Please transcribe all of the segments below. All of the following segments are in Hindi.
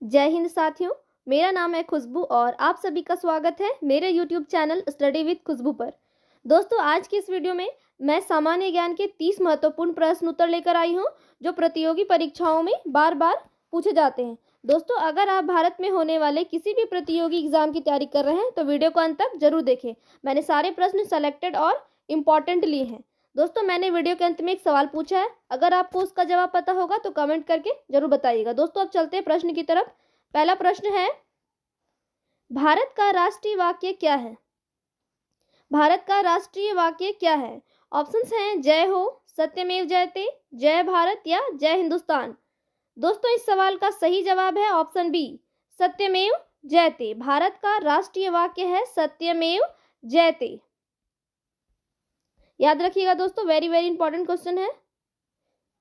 जय हिंद साथियों, मेरा नाम है खुशबू और आप सभी का स्वागत है मेरे YouTube चैनल स्टडी विद खुशबू पर। दोस्तों, आज की इस वीडियो में मैं सामान्य ज्ञान के 30 महत्वपूर्ण प्रश्न उत्तर लेकर आई हूं जो प्रतियोगी परीक्षाओं में बार बार पूछे जाते हैं। दोस्तों, अगर आप भारत में होने वाले किसी भी प्रतियोगी एग्जाम की तैयारी कर रहे हैं तो वीडियो को अंत तक जरूर देखें। मैंने सारे प्रश्न सेलेक्टेड और इम्पॉर्टेंट लिए हैं। दोस्तों, मैंने वीडियो के अंत में एक सवाल पूछा है, अगर आपको उसका जवाब पता होगा तो कमेंट करके जरूर बताइएगा। दोस्तों, अब चलते हैं प्रश्न की तरफ। पहला प्रश्न है, भारत का राष्ट्रीय वाक्य क्या है? भारत का राष्ट्रीय वाक्य क्या है? ऑप्शंस हैं जय हो, सत्यमेव जयते, जय भारत या जय हिंदुस्तान। दोस्तों, इस सवाल का सही जवाब है ऑप्शन बी, सत्यमेव जयते। भारत का राष्ट्रीय वाक्य है सत्यमेव जयते। याद रखिएगा दोस्तों, वेरी वेरी इंपॉर्टेंट क्वेश्चन है।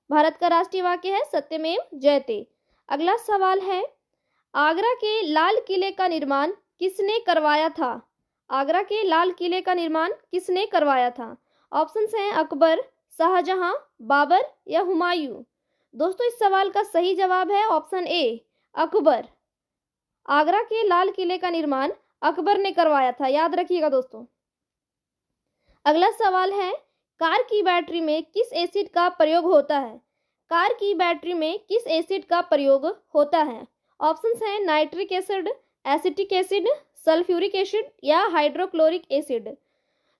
भारत का राष्ट्रीय वाक्य है सत्यमेव जयते। अगला सवाल है, आगरा के लाल किले का निर्माण किसने करवाया था? आगरा के लाल किले का निर्माण किसने करवाया था? ऑप्शंस हैं अकबर, शाहजहां, बाबर या हुमायूं। दोस्तों, इस सवाल का सही जवाब है ऑप्शन ए, अकबर। आगरा के लाल किले का निर्माण अकबर ने करवाया था, याद रखिएगा दोस्तों। अगला सवाल है, कार की बैटरी में किस एसिड का प्रयोग होता है? कार की बैटरी में किस एसिड का प्रयोग होता है? ऑप्शंस हैं nitric acid, acetic acid, sulphuric acid या हाइड्रोक्लोरिक एसिड।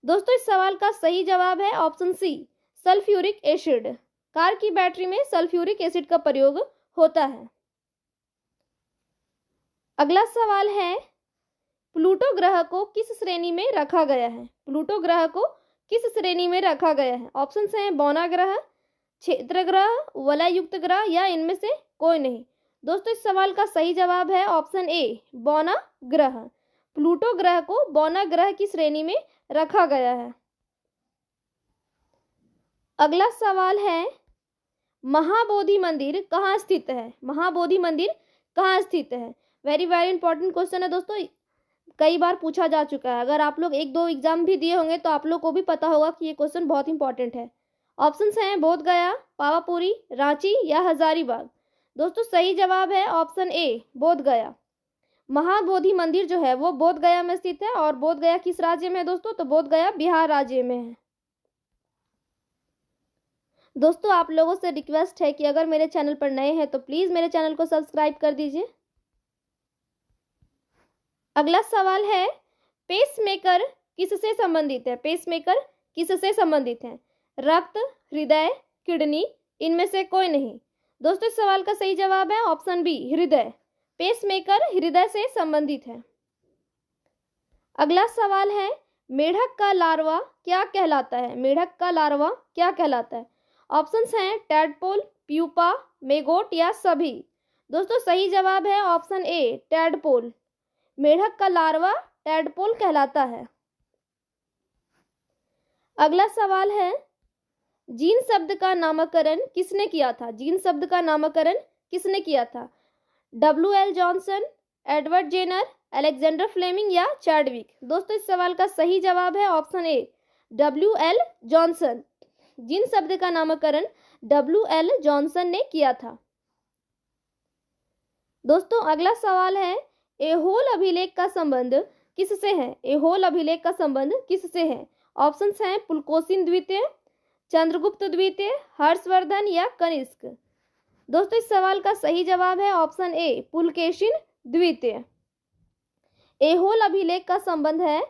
दोस्तों, इस सवाल का सही जवाब है option C, sulphuric acid. Car की बैटरी में सल्फ्यूरिक एसिड का प्रयोग होता है। अगला सवाल है, प्लूटो ग्रह को किस श्रेणी में रखा गया है? प्लूटो ग्रह को किस श्रेणी में रखा गया है? ऑप्शंस हैं बौना ग्रह, क्षेत्र ग्रह, वलययुक्त ग्रह या इनमें से कोई नहीं। दोस्तों, इस सवाल का सही जवाब है ऑप्शन ए, बौना ग्रह। प्लूटो ग्रह को बौना ग्रह की श्रेणी में रखा गया है। अगला सवाल है, महाबोधि मंदिर कहाँ स्थित है? महाबोधि मंदिर कहाँ स्थित है? वेरी वेरी इंपॉर्टेंट क्वेश्चन है दोस्तों, कई बार पूछा जा चुका है। अगर आप लोग एक दो एग्जाम भी दिए होंगे तो आप लोग को भी पता होगा कि ये क्वेश्चन बहुत इंपॉर्टेंट है। ऑप्शंस हैं बोध गया, पावापुरी, रांची या हजारीबाग। दोस्तों, सही जवाब है ऑप्शन ए, बोध गया। महाबोधि मंदिर जो है वो बोध गया में स्थित है। और बोध गया किस राज्य में है दोस्तों? तो बोध गया बिहार राज्य में है। दोस्तों, आप लोगों से रिक्वेस्ट है कि अगर मेरे चैनल पर नए हैं तो प्लीज मेरे चैनल को सब्सक्राइब कर दीजिए। अगला सवाल है, पेसमेकर किससे संबंधित है? पेसमेकर किससे संबंधित है? रक्त, हृदय, किडनी, इनमें से कोई नहीं। दोस्तों, इस सवाल का सही जवाब है ऑप्शन बी, हृदय। पेसमेकर हृदय से संबंधित है। अगला सवाल है, मेढक का लार्वा क्या कहलाता है? मेढक का लार्वा क्या कहलाता है? ऑप्शंस हैं टैडपोल, प्यूपा, मेगोट या सभी। दोस्तों, सही जवाब है ऑप्शन ए, टैडपोल। मेढक का लार्वा टैडपोल कहलाता है। अगला सवाल है, जीन शब्द का नामकरण किसने किया था? जीन शब्द का नामकरण किसने किया था? WL Johnson, Edward Jenner, Alexander Fleming या चैडविक। दोस्तों, इस सवाल का सही जवाब है ऑप्शन ए, WL जॉनसन। जीन शब्द का नामकरण WL जॉनसन ने किया था। दोस्तों, अगला सवाल है, एहोल अभिलेख का संबंध किससे है? एहोल अभिलेख का संबंध किससे है? ऑप्शंस हैं पुलकोसिन द्वितीय, चंद्रगुप्त द्वितीय, हर्षवर्धन या कनिष्क। दोस्तों, इस सवाल का सही जवाब है ऑप्शन ए, पुलकेशिन द्वितीय। एहोल अभिलेख का संबंध है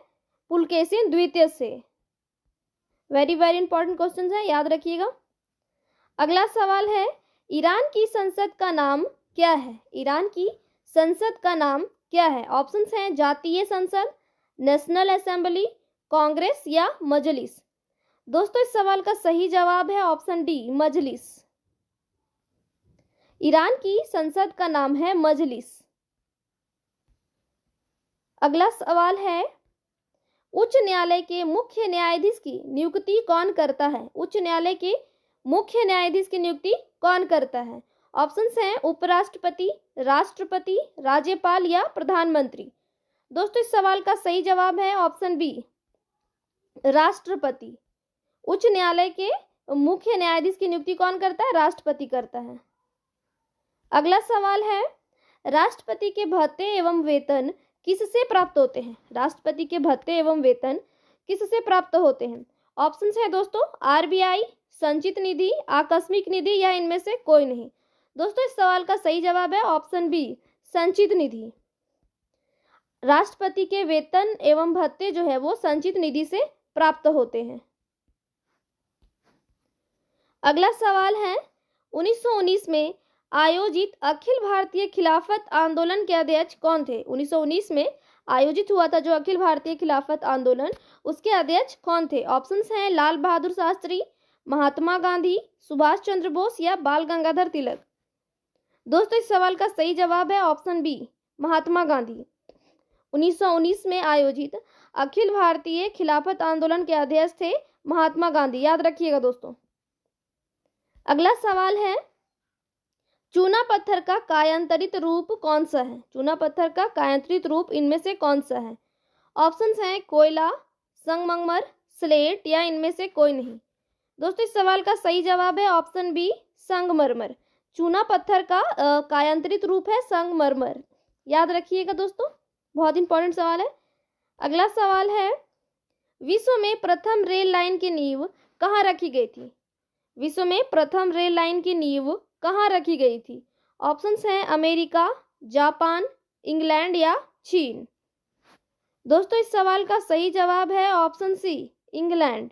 पुलकेशिन द्वितीय से। वेरी वेरी इंपॉर्टेंट क्वेश्चन है, याद रखिएगा। अगला सवाल है, ईरान की संसद का नाम क्या है? ईरान की संसद का नाम क्या है? ऑप्शंस हैं जातीय संसद, नेशनल असेंबली, कांग्रेस या मजलिस। दोस्तों, इस सवाल का सही जवाब है ऑप्शन डी, मजलिस। ईरान की संसद का नाम है मजलिस। अगला सवाल है, उच्च न्यायालय के मुख्य न्यायाधीश की नियुक्ति कौन करता है? उच्च न्यायालय के मुख्य न्यायाधीश की नियुक्ति कौन करता है? ऑप्शंस हैं उपराष्ट्रपति, राष्ट्रपति, राज्यपाल या प्रधानमंत्री। दोस्तों, इस सवाल का सही जवाब है ऑप्शन बी, राष्ट्रपति। उच्च न्यायालय के मुख्य न्यायाधीश की नियुक्ति कौन करता है? राष्ट्रपति करता है। अगला सवाल है, राष्ट्रपति के भत्ते एवं वेतन किससे प्राप्त होते हैं? राष्ट्रपति के भत्ते एवं वेतन किससे प्राप्त होते हैं? ऑप्शंस है दोस्तों, आरबीआई, संचित निधि, आकस्मिक निधि या इनमें से कोई नहीं। दोस्तों इस सवाल का सही जवाब है ऑप्शन बी, संचित निधि। राष्ट्रपति के वेतन एवं भत्ते जो है वो संचित निधि से प्राप्त होते हैं। अगला सवाल है, 1919 में आयोजित अखिल भारतीय खिलाफत आंदोलन के अध्यक्ष कौन थे? 1919 में आयोजित हुआ था जो अखिल भारतीय खिलाफत आंदोलन, उसके अध्यक्ष कौन थे? ऑप्शंस हैं लाल बहादुर शास्त्री, महात्मा गांधी, सुभाष चंद्र बोस या बाल गंगाधर तिलक। दोस्तों इस सवाल का सही जवाब है ऑप्शन बी, महात्मा गांधी। 1919 में आयोजित अखिल भारतीय खिलाफत आंदोलन के अध्यक्ष थे महात्मा गांधी, याद रखिएगा दोस्तों। अगला सवाल है, चूना पत्थर का कायांतरित रूप कौन सा है? चूना पत्थर का कायांतरित रूप इनमें से कौन सा है? ऑप्शंस हैं कोयला, संगमरमर, स्लेट या इनमें से कोई नहीं। दोस्तों इस सवाल का सही जवाब है ऑप्शन बी, संगमरमर। चूना पत्थर का कायांतरित रूप है संगमरमर, याद रखिएगा दोस्तों, बहुत इंपॉर्टेंट सवाल है। अगला सवाल है, विश्व में प्रथम रेल लाइन की नींव कहाँ रखी गई थी? विश्व में प्रथम रेल लाइन की नींव कहाँ रखी गई थी? ऑप्शंस हैं अमेरिका, जापान, इंग्लैंड या चीन। दोस्तों इस सवाल का सही जवाब है ऑप्शन सी, इंग्लैंड।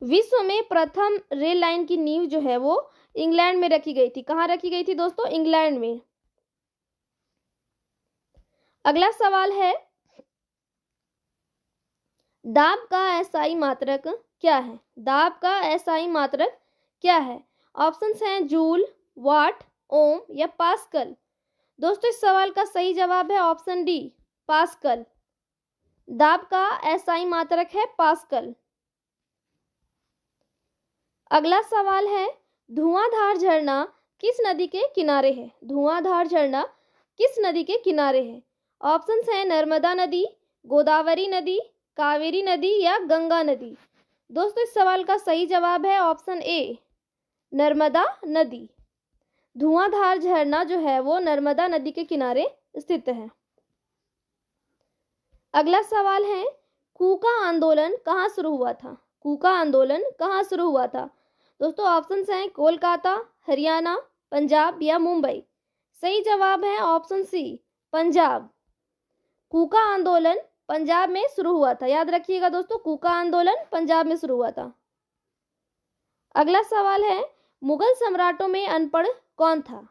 विश्व में प्रथम रेल लाइन की नींव जो है वो इंग्लैंड में रखी गई थी। कहाँ रखी गई थी दोस्तों? इंग्लैंड में। अगला सवाल है, दाब का एसआई मात्रक क्या है? दाब का एसआई मात्रक क्या है? ऑप्शंस हैं जूल, वाट, ओम या पास्कल। दोस्तों इस सवाल का सही जवाब है ऑप्शन डी, पास्कल। दाब का एसआई मात्रक है पास्कल। अगला सवाल है, धुआंधार झरना किस नदी के किनारे है? धुआंधार झरना किस नदी के किनारे है? ऑप्शंस हैं नर्मदा नदी, गोदावरी नदी, कावेरी नदी या गंगा नदी। दोस्तों इस सवाल का सही जवाब है ऑप्शन ए, नर्मदा नदी। धुआंधार झरना जो है वो नर्मदा नदी के किनारे स्थित है। अगला सवाल है, कूका आंदोलन कहाँ शुरू हुआ था? कूका आंदोलन कहाँ शुरू हुआ था? दोस्तों ऑप्शंस हैं कोलकाता, हरियाणा, पंजाब या मुंबई। सही जवाब है ऑप्शन सी, पंजाब। कूका आंदोलन पंजाब में शुरू हुआ था, याद रखिएगा दोस्तों, कूका आंदोलन पंजाब में शुरू हुआ था। अगला सवाल है, मुगल सम्राटों में अनपढ़ कौन था?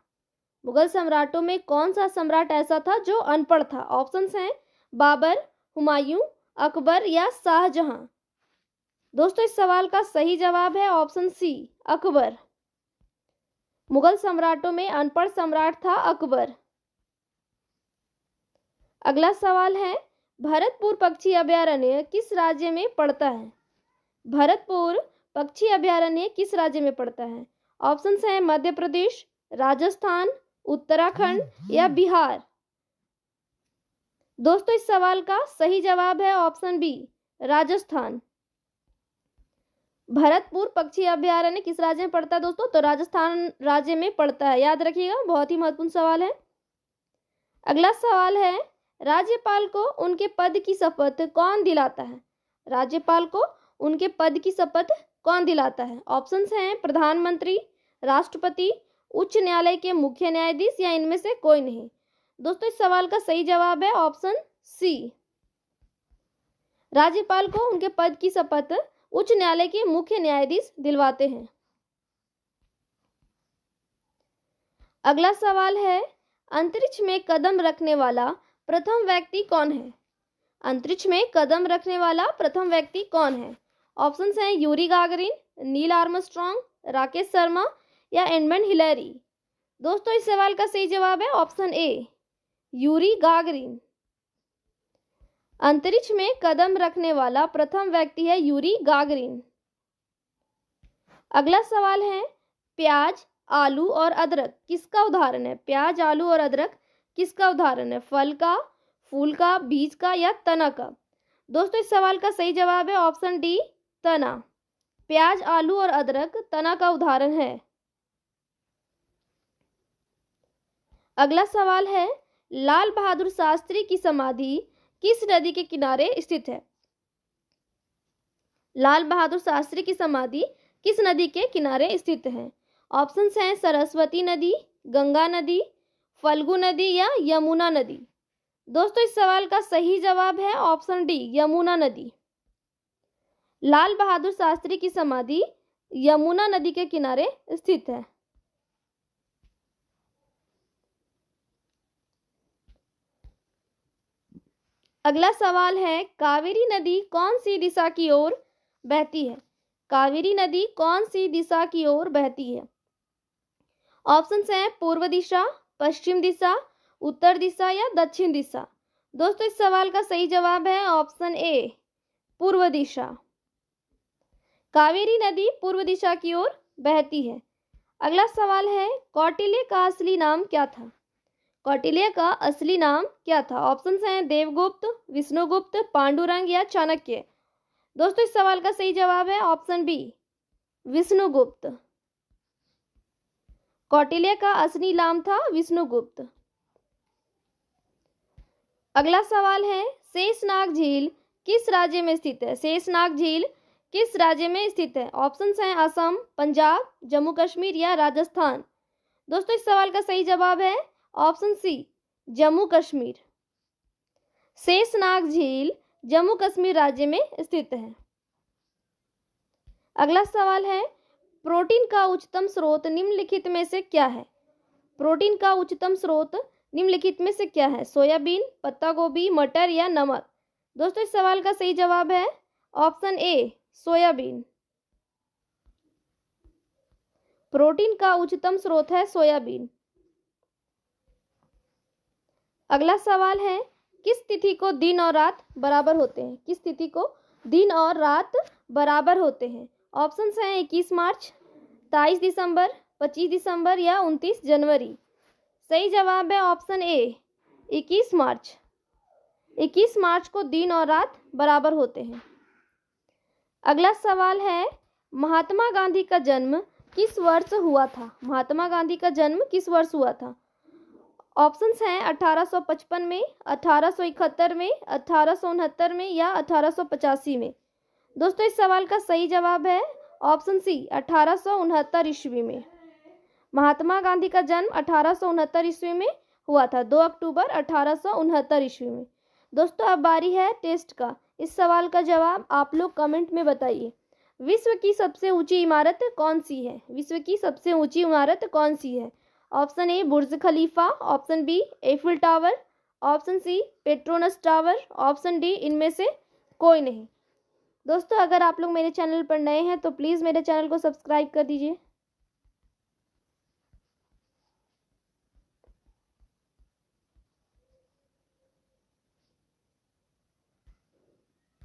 मुगल सम्राटों में कौन सा सम्राट ऐसा था जो अनपढ़ था? ऑप्शंस हैं बाबर, हुमायूं, अकबर या शाहजहां। दोस्तों इस सवाल का सही जवाब है ऑप्शन सी, अकबर। मुगल सम्राटों में अनपढ़ सम्राट था अकबर। अगला सवाल है, भरतपुर पक्षी अभयारण्य किस राज्य में पड़ता है? भरतपुर पक्षी अभयारण्य किस राज्य में पड़ता है? ऑप्शंस हैं मध्य प्रदेश, राजस्थान, उत्तराखंड या बिहार। दोस्तों इस सवाल का सही जवाब है ऑप्शन बी, राजस्थान। भरतपुर पक्षी अभयारण्य किस राज्य में पड़ता है दोस्तों? तो राजस्थान राज्य में पड़ता है, याद रखिएगा, बहुत ही महत्वपूर्ण सवाल है। अगला सवाल है, राज्यपाल को उनके पद की शपथ कौन दिलाता है? राज्यपाल को उनके पद की शपथ कौन दिलाता है? ऑप्शंस हैं प्रधानमंत्री, राष्ट्रपति, उच्च न्यायालय के मुख्य न्यायाधीश या इनमें से कोई नहीं। दोस्तों इस सवाल का सही जवाब है ऑप्शन सी, राज्यपाल को उनके पद की शपथ उच्च न्यायालय के मुख्य न्यायाधीश दिलवाते हैं। अगला सवाल है, अंतरिक्ष में कदम रखने वाला प्रथम व्यक्ति कौन है? अंतरिक्ष में कदम रखने वाला प्रथम व्यक्ति कौन है? ऑप्शंस हैं Yuri Gagarin, Neil Armstrong, Rakesh Sharma या एडमंड हिलेरी। दोस्तों इस सवाल का सही जवाब है ऑप्शन ए, यूरी गागरिन। अंतरिक्ष में कदम रखने वाला प्रथम व्यक्ति है यूरी गागरिन। अगला सवाल है, प्याज, आलू और अदरक किसका उदाहरण है? प्याज, आलू और अदरक किसका उदाहरण है? फल का, फूल का, बीज का या तना का? दोस्तों इस सवाल का सही जवाब है ऑप्शन डी, तना। प्याज, आलू और अदरक तना का उदाहरण है। अगला सवाल है, लाल बहादुर शास्त्री की समाधि किस नदी के किनारे स्थित है? लाल बहादुर शास्त्री की समाधि किस नदी के किनारे स्थित है? ऑप्शंस हैं सरस्वती नदी, गंगा नदी, फल्गु नदी या यमुना नदी। दोस्तों इस सवाल का सही जवाब है ऑप्शन डी, यमुना नदी। लाल बहादुर शास्त्री की समाधि यमुना नदी के किनारे स्थित है। अगला सवाल है, कावेरी नदी कौन सी दिशा की ओर बहती है? कावेरी नदी कौन सी दिशा की ओर बहती है? ऑप्शंस हैं पूर्व दिशा, पश्चिम दिशा, उत्तर दिशा या दक्षिण दिशा। दोस्तों इस सवाल का सही जवाब है ऑप्शन ए, पूर्व दिशा। कावेरी नदी पूर्व दिशा की ओर बहती है। अगला सवाल है, कौटिल्य का असली नाम क्या था? कौटिल्य का असली नाम क्या था? ऑप्शंस हैं देवगुप्त, विष्णुगुप्त, पांडुरंग या चाणक्य। दोस्तों इस सवाल का सही जवाब है ऑप्शन बी, विष्णुगुप्त। कौटिल्य का असली नाम था विष्णुगुप्त। अगला सवाल है, शेषनाग झील किस राज्य में स्थित है? शेषनाग झील किस राज्य में स्थित है? ऑप्शंस हैं असम, पंजाब, जम्मू कश्मीर या राजस्थान। दोस्तों इस सवाल का सही जवाब है ऑप्शन सी, जम्मू कश्मीर। शेषनाग झील जम्मू कश्मीर राज्य में स्थित है। अगला सवाल है, प्रोटीन का उच्चतम स्रोत निम्नलिखित में से क्या है? प्रोटीन का उच्चतम स्रोत निम्नलिखित में से क्या है? सोयाबीन, पत्ता गोभी, मटर या नमक। दोस्तों इस सवाल का सही जवाब है ऑप्शन ए, सोयाबीन। प्रोटीन का उच्चतम स्रोत है सोयाबीन। अगला सवाल है, किस तिथि को दिन और रात बराबर होते हैं? किस तिथि को दिन और रात बराबर होते हैं? ऑप्शंस हैं 21 मार्च, 23 दिसंबर, 25 दिसंबर या 29 जनवरी। सही जवाब है ऑप्शन ए, 21 मार्च। 21 मार्च को दिन और रात बराबर होते हैं। अगला सवाल है, महात्मा गांधी का जन्म किस वर्ष हुआ था? महात्मा गांधी का जन्म किस वर्ष हुआ था? ऑप्शंस हैं 1855 में, 1871 में, 1869 में या 1885 में। दोस्तों इस सवाल का सही जवाब है ऑप्शन सी, 1869 ईस्वी में। महात्मा गांधी का जन्म 1869 ईस्वी में हुआ था, 2 अक्टूबर 1869 ईस्वी में। दोस्तों अब बारी है टेस्ट का। इस सवाल का जवाब आप लोग कमेंट में बताइए। विश्व की सबसे ऊंची इमारत कौन सी है? विश्व की सबसे ऊंची इमारत कौन सी है? Option A Burj Khalifa, option B Eiffel Tower, option C Petronas Tower, option D इनमें से कोई नहीं। दोस्तों अगर आप लोग मेरे चैनल पर नए हैं तो प्लीज़ मेरे चैनल को सब्सक्राइब कर दीजिए।